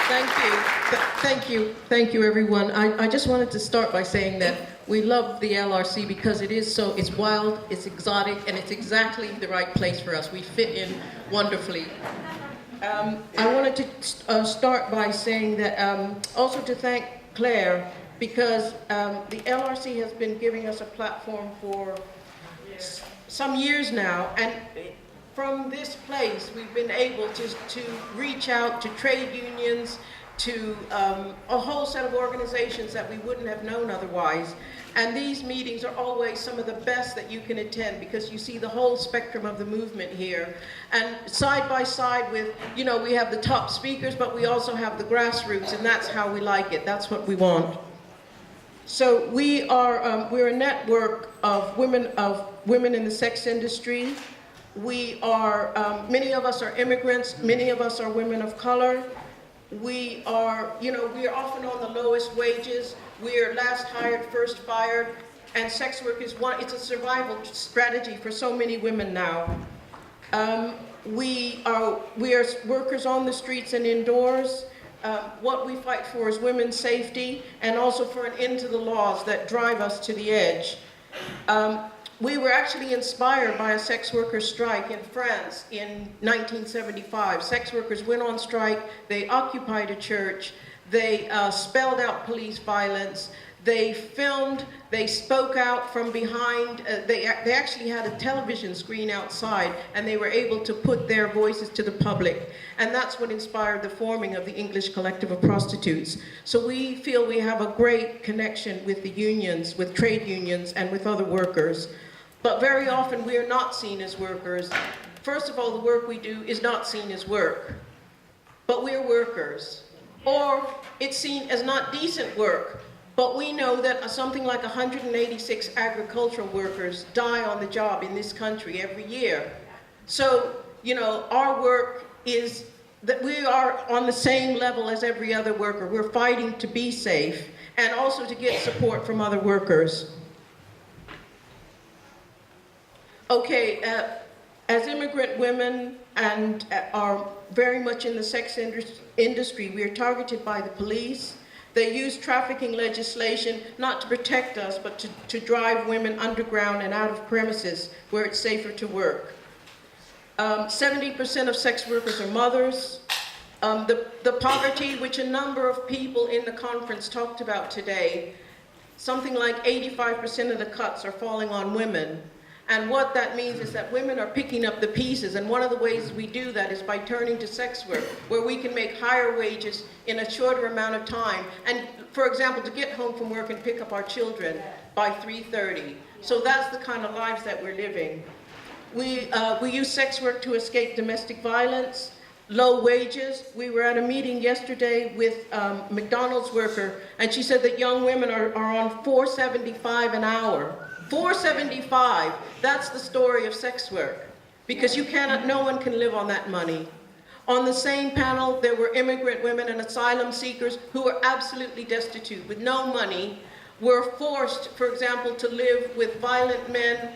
Thank you. Thank you, everyone. I just wanted to start by saying that we love the LRC because it's wild, it's exotic, and it's exactly the right place for us. We fit in wonderfully. I wanted to start by saying that also to thank Claire because the LRC has been giving us a platform for some years now, and from this place we've been able to reach out to trade unions, to a whole set of organizations that we wouldn't have known otherwise. And these meetings are always some of the best that you can attend because you see the whole spectrum of the movement here. And side by side with, you know, we have the top speakers, but we also have the grassroots, and that's how we like it. That's what we want. So we're a network of women in the sex industry. We are, many of us are immigrants, many of us are women of color. We are, we're often on the lowest wages. We're last hired, first fired, and sex work is it's a survival strategy for so many women now. We are workers on the streets and indoors. What we fight for is women's safety and also for an end to the laws that drive us to the edge. We were actually inspired by a sex workers' strike in France in 1975. Sex workers went on strike, they occupied a church, they spelled out police violence, they filmed, they spoke out from behind, they actually had a television screen outside, and they were able to put their voices to the public. And that's what inspired the forming of the English Collective of Prostitutes. So we feel we have a great connection with the unions, with trade unions, and with other workers. But very often we are not seen as workers. First of all, the work we do is not seen as work, but we're workers. Or it's seen as not decent work, but we know that something like 186 agricultural workers die on the job in this country every year. So, our work is that we are on the same level as every other worker. We're fighting to be safe and also to get support from other workers. Okay, as immigrant women and are very much in the sex industry, we are targeted by the police. They use trafficking legislation not to protect us, but to drive women underground and out of premises where it's safer to work. 70% of sex workers are mothers. The poverty, which a number of people in the conference talked about today, something like 85% of the cuts are falling on women. And what that means is that women are picking up the pieces, and one of the ways we do that is by turning to sex work, where we can make higher wages in a shorter amount of time. And for example, to get home from work and pick up our children by 3:30. So that's the kind of lives that we're living. We use sex work to escape domestic violence, low wages. We were at a meeting yesterday with a McDonald's worker, and she said that young women are on $4.75 an hour. $4.75, that's the story of sex work, because no one can live on that money. On the same panel, there were immigrant women and asylum seekers who were absolutely destitute with no money, were forced, for example, to live with violent men,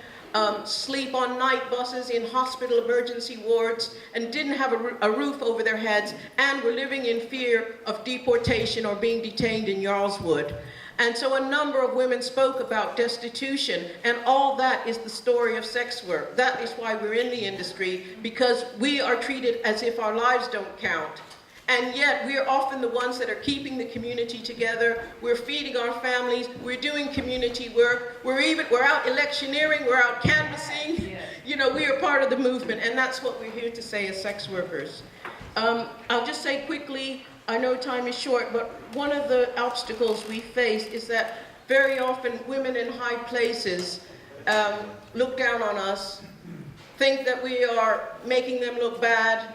sleep on night buses in hospital emergency wards, and didn't have a roof over their heads, and were living in fear of deportation or being detained in Yarlswood. And so a number of women spoke about destitution, and all that is the story of sex work. That is why we're in the industry, because we are treated as if our lives don't count. And yet we're often the ones that are keeping the community together. We're feeding our families, we're doing community work, we're out electioneering, we're out canvassing. We are part of the movement, and that's what we're here to say as sex workers. I'll just say quickly, I know time is short, but one of the obstacles we face is that very often women in high places look down on us, think that we are making them look bad,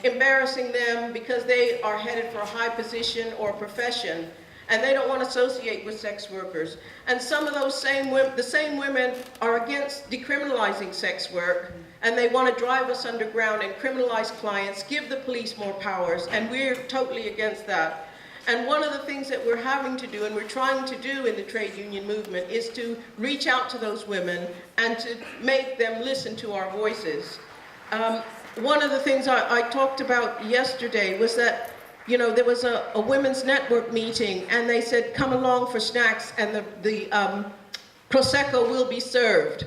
embarrassing them because they are headed for a high position or profession, and they don't want to associate with sex workers. And some of those the same women are against decriminalizing sex work, and they want to drive us underground and criminalize clients, give the police more powers, and we're totally against that. And one of the things that we're having to do, and we're trying to do in the trade union movement, is to reach out to those women and to make them listen to our voices. One of the things I talked about yesterday was that you know, there was a women's network meeting, and they said, come along for snacks, and the Prosecco will be served.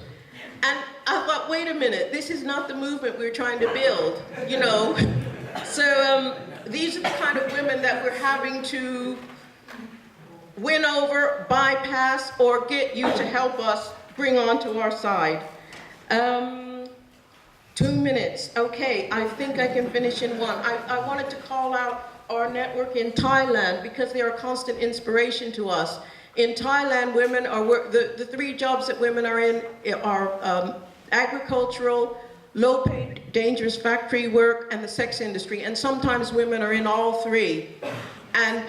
And I thought, wait a minute, this is not the movement we're trying to build, you know. So these are the kind of women that we're having to win over, bypass, or get you to help us bring onto our side. 2 minutes, okay, I think I can finish in one. I wanted to call out our network in Thailand because they are a constant inspiration to us. In Thailand, women are, the 3 jobs that women are in are agricultural, low-paid, dangerous factory work, and the sex industry. And sometimes women are in all 3. And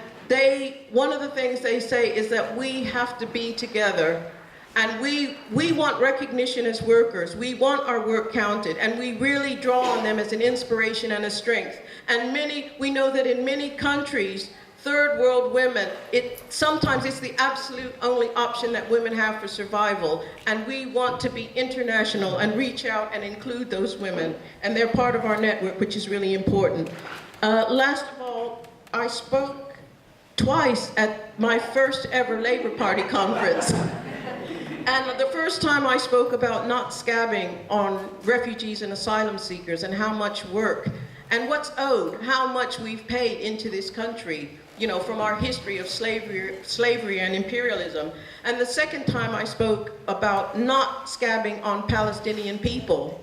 one of the things they say is that we have to be together. And we want recognition as workers. We want our work counted, and we really draw on them as an inspiration and a strength. And we know that in many countries, third world women, sometimes it's the absolute only option that women have for survival. And we want to be international and reach out and include those women. And they're part of our network, which is really important. Last of all, I spoke twice at my first ever Labour Party conference. And the first time I spoke about not scabbing on refugees and asylum seekers and how much work and what's owed, how much we've paid into this country, you know, from our history of slavery and imperialism. And the second time I spoke about not scabbing on Palestinian people.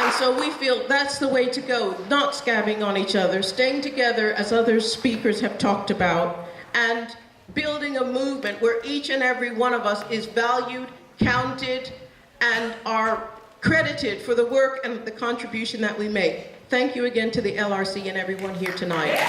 And so we feel that's the way to go, not scabbing on each other, staying together as other speakers have talked about, and building a movement where each and every one of us is valued, counted, and are credited for the work and the contribution that we make. Thank you again to the LRC and everyone here tonight.